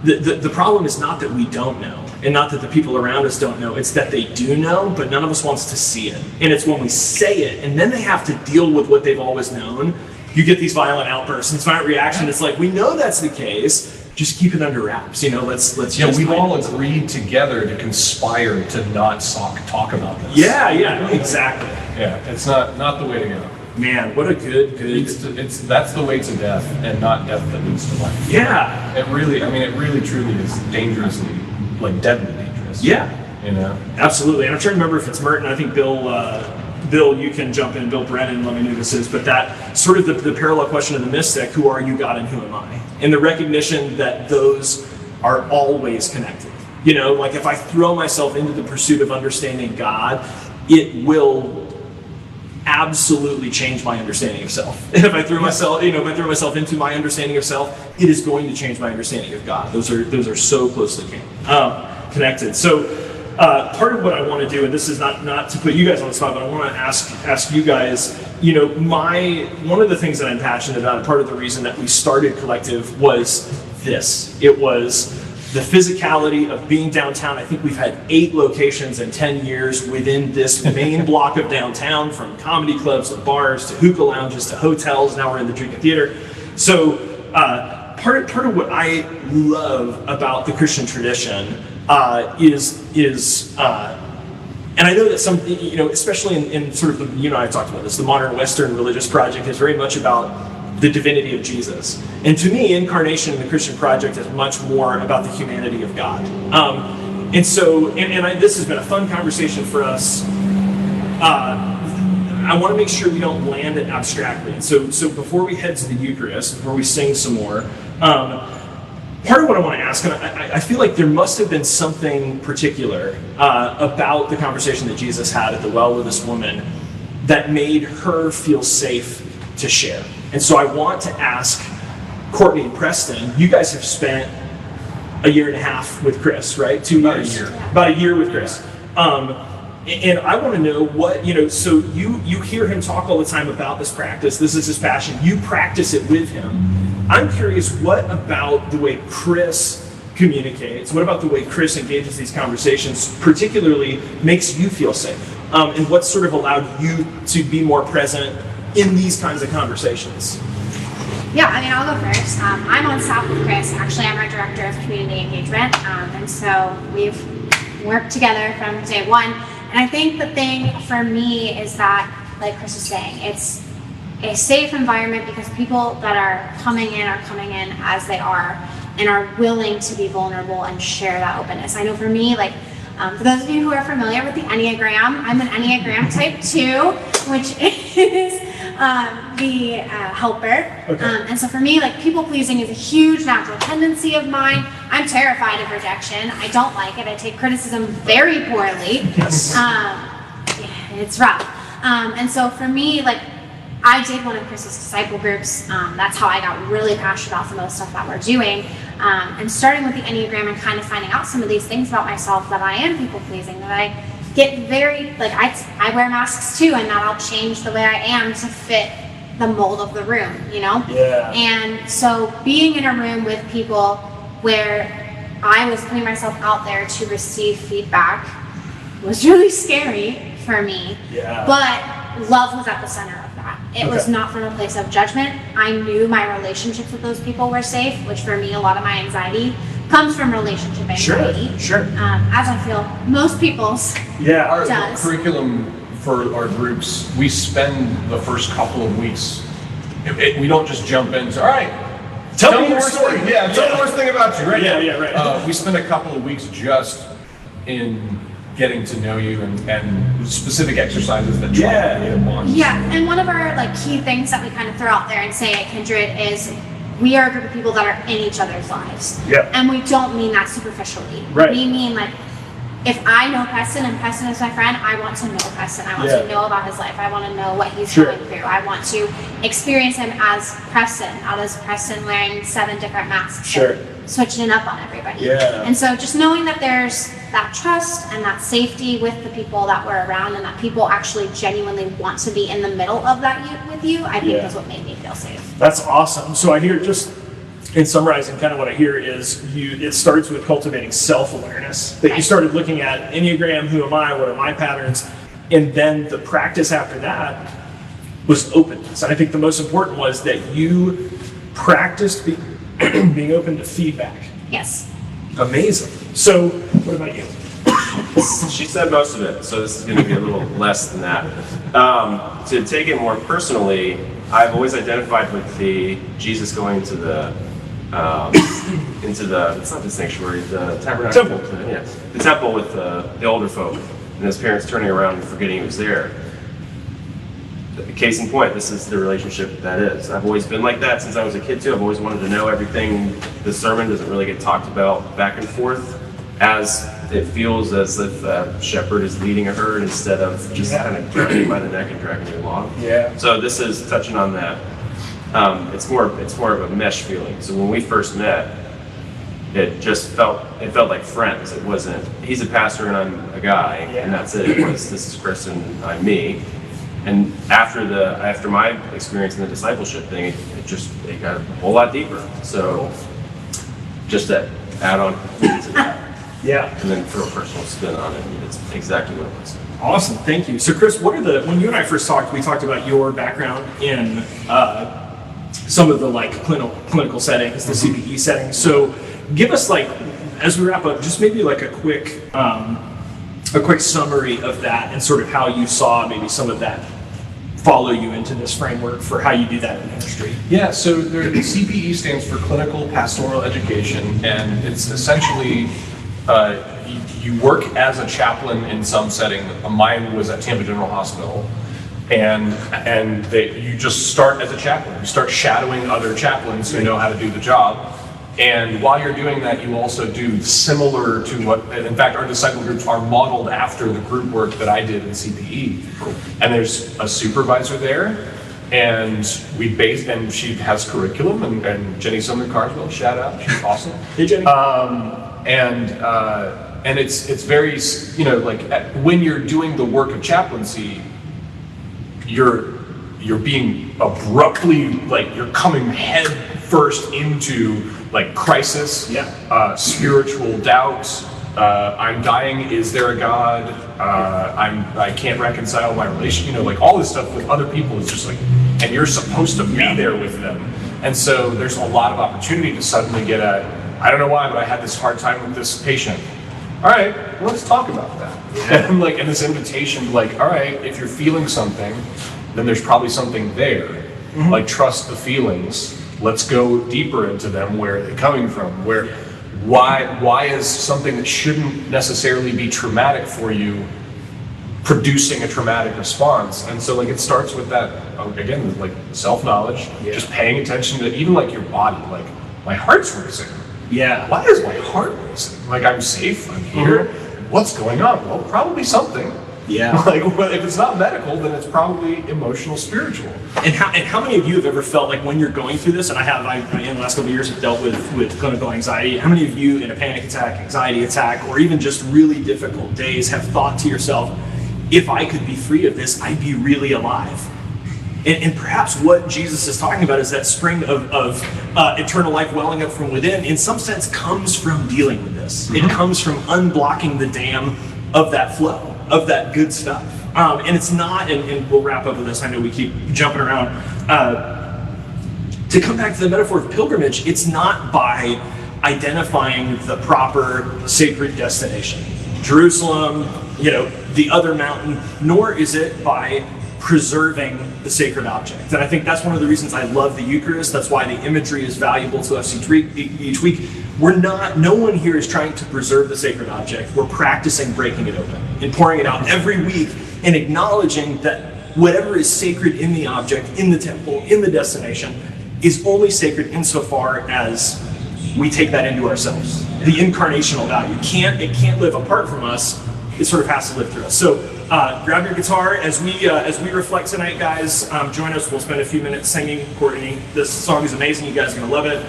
The problem is not that we don't know, and not that the people around us don't know, it's that they do know, but none of us wants to see it. And it's when we say it, and then they have to deal with what they've always known, you get these violent outbursts and violent reaction. It's like, we know that's the case, just keep it under wraps, you know, let's Yeah, we've all agreed together to conspire to not talk about this. Yeah, exactly. Yeah, it's not the way to go. Man, what a good. That's the way to death, and not death that leads to life. Yeah. It really truly is dangerously, like deadly dangerous. Yeah. You know? Absolutely. And I'm trying to remember if it's Merton. I think Bill, you can jump in. Bill Brennan, let me know who this is. But that sort of the parallel question of the mystic, who are you, God, and who am I? And the recognition that those are always connected. You know, like if I throw myself into the pursuit of understanding God, it will absolutely change my understanding of self. If I throw myself into my understanding of self, it is going to change my understanding of God. Those are so closely connected. So part of what I want to do, and this is not to put you guys on the spot, but I want to ask you guys, you know, one of the things that I'm passionate about, and part of the reason that we started Collective was this. It was the physicality of being downtown. I think we've had 8 locations in 10 years within this main block of downtown, from comedy clubs to bars to hookah lounges to hotels. Now we're in the Drinking Theater. So part of what I love about the Christian tradition is and I know that some, you know, especially in sort of the, you know, I talked about this, the modern Western religious project is very much about the divinity of Jesus. And to me, incarnation in the Christian project is much more about the humanity of God. And so, this has been a fun conversation for us. I want to make sure we don't land it abstractly. And so before we head to the Eucharist, before we sing some more, part of what I want to ask, and I feel like there must have been something particular about the conversation that Jesus had at the well with this woman that made her feel safe to share. And so I want to ask Courtney and Preston, you guys have spent a year and a half with Chris, right? 2 years? About a year with Chris. And I want to know what, you know, so you hear him talk all the time about this practice. This is his passion. You practice it with him. I'm curious, what about the way Chris communicates? What about the way Chris engages these conversations particularly makes you feel safe? And what sort of allowed you to be more present in these kinds of conversations? Yeah, I mean, I'll go first. I'm on staff with Chris. Actually, I'm our director of community engagement. And so we've worked together from day one. And I think the thing for me is that, like Chris was saying, it's a safe environment because people that are coming in as they are and are willing to be vulnerable and share that openness. I know for me, like, for those of you who are familiar with the Enneagram, I'm an Enneagram type 2, which is the helper. Okay. And so for me, like, people pleasing is a huge natural tendency of mine. I'm terrified of rejection. I don't like it. I take criticism very poorly. Yes. It's rough. And so for me, like, I did one of Chris's disciple groups. That's how I got really passionate about some of the stuff that we're doing. And starting with the Enneagram and kind of finding out some of these things about myself, that I am people pleasing, that I get very, like, I wear masks too, and that I'll change the way I am to fit the mold of the room, you know? Yeah. And so being in a room with people where I was putting myself out there to receive feedback was really scary for me. Yeah. But love was at the center of that. It was not from a place of judgment. I knew my relationships with those people were safe, which for me, a lot of my anxiety comes from relationship anxiety. Sure. As I feel most people's Our does. curriculum for our groups, we spend the first couple of weeks, we don't just jump in and say, all right, tell me your story. Yeah, tell me the worst thing about you, right? Yeah, right. We spend a couple of weeks just in getting to know you and specific exercises that try to want. Yeah, and one of our, like, key things that we kind of throw out there and say at Kindred is we are a group of people that are in each other's lives. Yeah. And we don't mean that superficially. Right. We mean, like, if I know Preston and Preston is my friend, I want to know Preston. I want to know about his life. I want to know what he's going through. I want to experience him as Preston, not as Preston wearing 7 different masks. Sure. Switching it up on everybody. Yeah. And so just knowing that there's that trust and that safety with the people that we're around, and that people actually genuinely want to be in the middle of that with you, I think is what made me feel safe. That's awesome. So I hear, just in summarizing, kind of what I hear is it starts with cultivating self-awareness, that you started looking at Enneagram, who am I, what are my patterns, and then the practice after that was openness. And I think the most important was that you practiced being open to feedback. Yes. Amazing. So what about you? She said most of it, so this is going to be a little less than that. To take it more personally, I've always identified with the Jesus going into the it's not the sanctuary, the tabernacle. Temple. Yes, the temple with the older folk, and his parents turning around and forgetting he was there. Case in point, this is the relationship that is. I've always been like that since I was a kid too. I've always wanted to know everything. The sermon doesn't really get talked about back and forth, as it feels as if a shepherd is leading a herd instead of just kind of grabbing you by the neck and dragging you along. Yeah. So this is touching on that. It's more of a mesh feeling. So when we first met, it felt like friends. It wasn't, he's a pastor and I'm a guy, and that's it. It was, this is Chris and I'm me. And after my experience in the discipleship thing, it got a whole lot deeper. So just to add on to that. Yeah. And then throw a personal spin on it, it's exactly what it was. Awesome, thank you. So Chris, when you and I first talked, we talked about your background in some of the, like, clinical settings, the CPE settings. So give us, like, as we wrap up, just maybe like a quick summary of that, and sort of how you saw maybe some of that follow you into this framework for how you do that in ministry. Yeah, so the CPE stands for Clinical Pastoral Education, and it's essentially you work as a chaplain in some setting. Mine was at Tampa General Hospital, and you just start as a chaplain. You start shadowing other chaplains who know how to do the job. And while you're doing that, you also do similar to what, in fact, our disciple groups are modeled after the group work that I did in CPE. And there's a supervisor there, and she has curriculum, and Jenny Sumner Carswell, shout out, she's awesome. Hey, Jenny. And it's very, like, when you're doing the work of chaplaincy, you're being abruptly, like, you're coming head first into like crisis, spiritual doubt. I'm dying. Is there a God? I can't reconcile my relation. You know, like all this stuff with other people is just like, and you're supposed to be there with them. And so there's a lot of opportunity to suddenly get at, I don't know why, but I had this hard time with this patient. All right, let's talk about that. And like, and this invitation, like, all right, if you're feeling something, then there's probably something there. Like, trust the feelings. Let's go deeper into them. Where are they coming from? Why is something that shouldn't necessarily be traumatic for you producing a traumatic response? And so like it starts with that, again, like self-knowledge, just paying attention to even like your body, like my heart's racing. Yeah. Why is my heart racing? Like I'm safe, I'm here. What's going on? Well, probably something. Yeah. Like, but if it's not medical, then it's probably emotional, spiritual. And how many of you have ever felt like when you're going through this, and I in the last couple of years have dealt with clinical anxiety, how many of you in a panic attack, anxiety attack, or even just really difficult days have thought to yourself, if I could be free of this, I'd be really alive? And perhaps what Jesus is talking about is that spring of eternal life welling up from within, in some sense, comes from dealing with this. It comes from unblocking the dam of that flow, of that good stuff. And it's not, and we'll wrap up with this, I know we keep jumping around. To come back to the metaphor of pilgrimage, it's not by identifying the proper sacred destination, Jerusalem, the other mountain, nor is it by preserving the sacred object. And I think that's one of the reasons I love the Eucharist. That's why the imagery is valuable to us each week. No one here is trying to preserve the sacred object. We're practicing breaking it open and pouring it out every week and acknowledging that whatever is sacred in the object, in the temple, in the destination, is only sacred insofar as we take that into ourselves. The incarnational value. It can't live apart from us. It sort of has to live through us. So grab your guitar as we reflect tonight, guys. Join us. We'll spend a few minutes singing. Courtney, this song is amazing. You guys are gonna love it.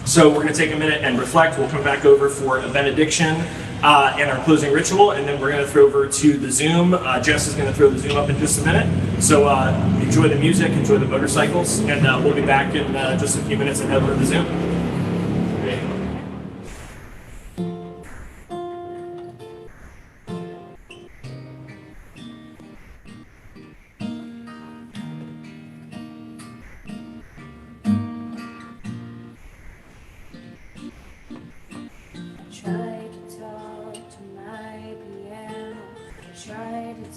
So we're gonna take a minute and reflect. We'll come back over for a benediction and our closing ritual, and then we're gonna throw over to the Zoom. Jess is gonna throw the Zoom up in just a minute. So enjoy the music, enjoy the motorcycles, and we'll be back in just a few minutes and head over to the Zoom.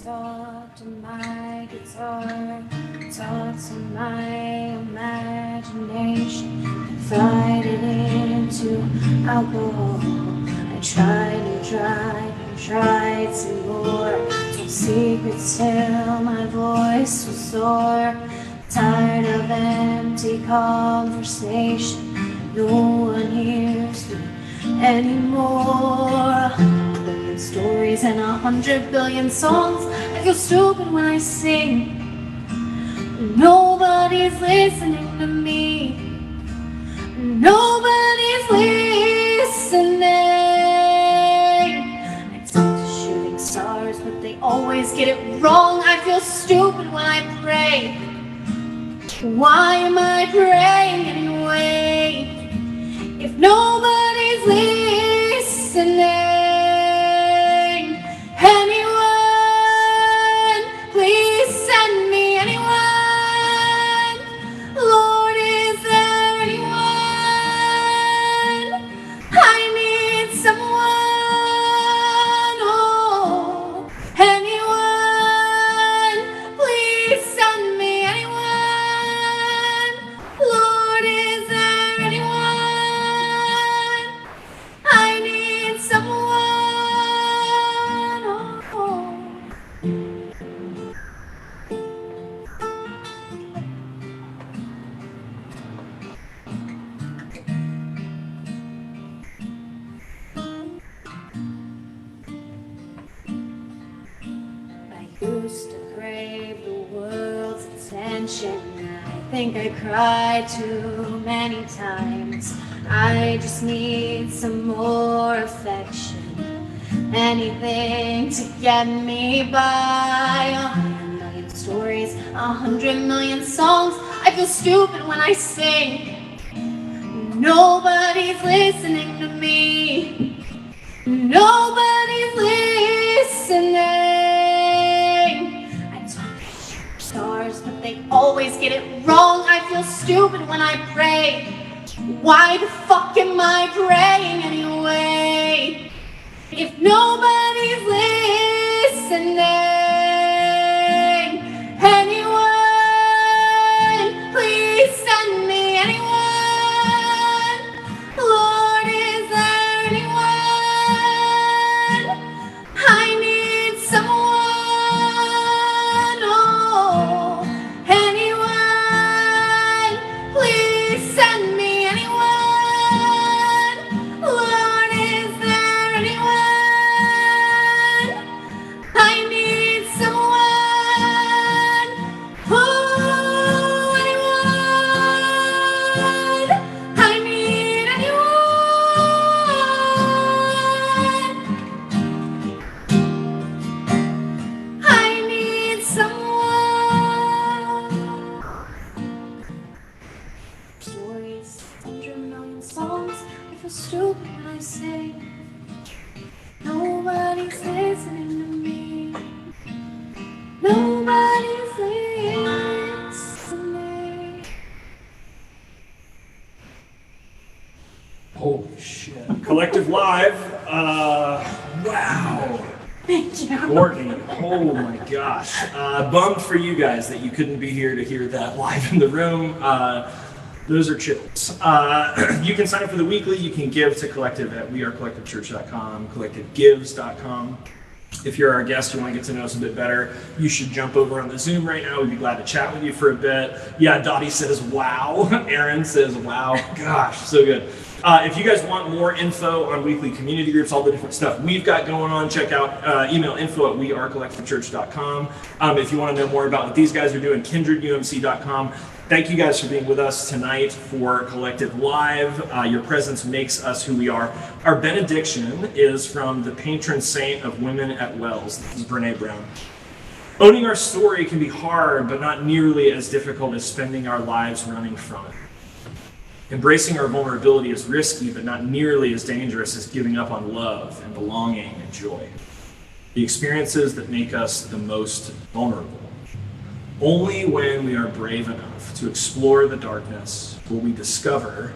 Talk to my guitar, talk to my imagination, fight it into alcohol. I tried some more, told secrets till my voice was sore. Tired of empty conversation, no one hears me anymore. Stories and 100 billion songs. I feel stupid when I sing. Nobody's listening to me. Nobody's listening. I talk to shooting stars, but they always get it wrong. I feel stupid when I pray. Why am I praying anyway? If nobody's listening. Anyone, please send me anyone. Lord, is there anyone? I need someone. Oh, anyone, please send me anyone. Lord, is there anyone? I need someone. Used to crave the world's attention. I think I cried too many times. I just need some more affection. Anything to get me by. 100 million stories, 100 million songs. I feel stupid when I sing. Nobody's listening to me. Nobody's listening. I talk to stars, but they always get it wrong. I feel stupid when I pray. Why the fuck am I praying anyway? If nobody's listening, anyone, please send me anyone. Lord, is there anyone? I need someone. Oh, anyone, please send me anyone. Lord, is there anyone? I need someone. Oh, anyone. I need anyone. I need someone. Stories, 100 million songs. I feel stupid when I say nobody's listening to me. Nobody's listening. Holy shit. Collective Live. Wow. Thank you. Courtney, oh my gosh. Bummed for you guys that you couldn't be here to hear that live in the room. Those are chills. You can sign up for the weekly. You can give to Collective at wearecollectivechurch.com, collectivegives.com. If you're our guest, you want to get to know us a bit better, you should jump over on the Zoom right now. We'd be glad to chat with you for a bit. Yeah, Dottie says, wow. Aaron says, wow. Gosh, so good. If you guys want more info on weekly community groups, all the different stuff we've got going on, check out email info@wearecollectivechurch.com. If you want to know more about what these guys are doing, kindredumc.com. Thank you guys for being with us tonight for Collective Live. Your presence makes us who we are. Our benediction is from the patron saint of women at Wells. This is Brene Brown. Owning our story can be hard, but not nearly as difficult as spending our lives running from it. Embracing our vulnerability is risky, but not nearly as dangerous as giving up on love and belonging and joy. The experiences that make us the most vulnerable. Only when we are brave enough to explore the darkness will we discover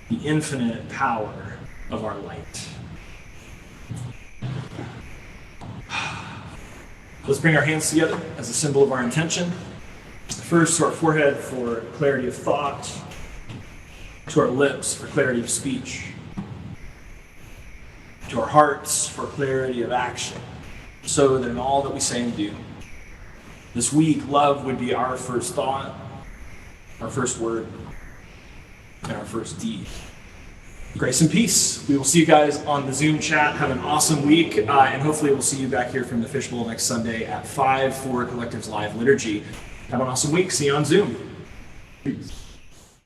the infinite power of our light. Let's bring our hands together as a symbol of our intention. First to our forehead for clarity of thought, to our lips for clarity of speech, to our hearts for clarity of action, so that in all that we say and do, this week, love would be our first thought, our first word, and our first deed. Grace and peace. We will see you guys on the Zoom chat. Have an awesome week, and hopefully we'll see you back here from the Fishbowl next Sunday at 5 for Collective's live liturgy. Have an awesome week. See you on Zoom. Peace.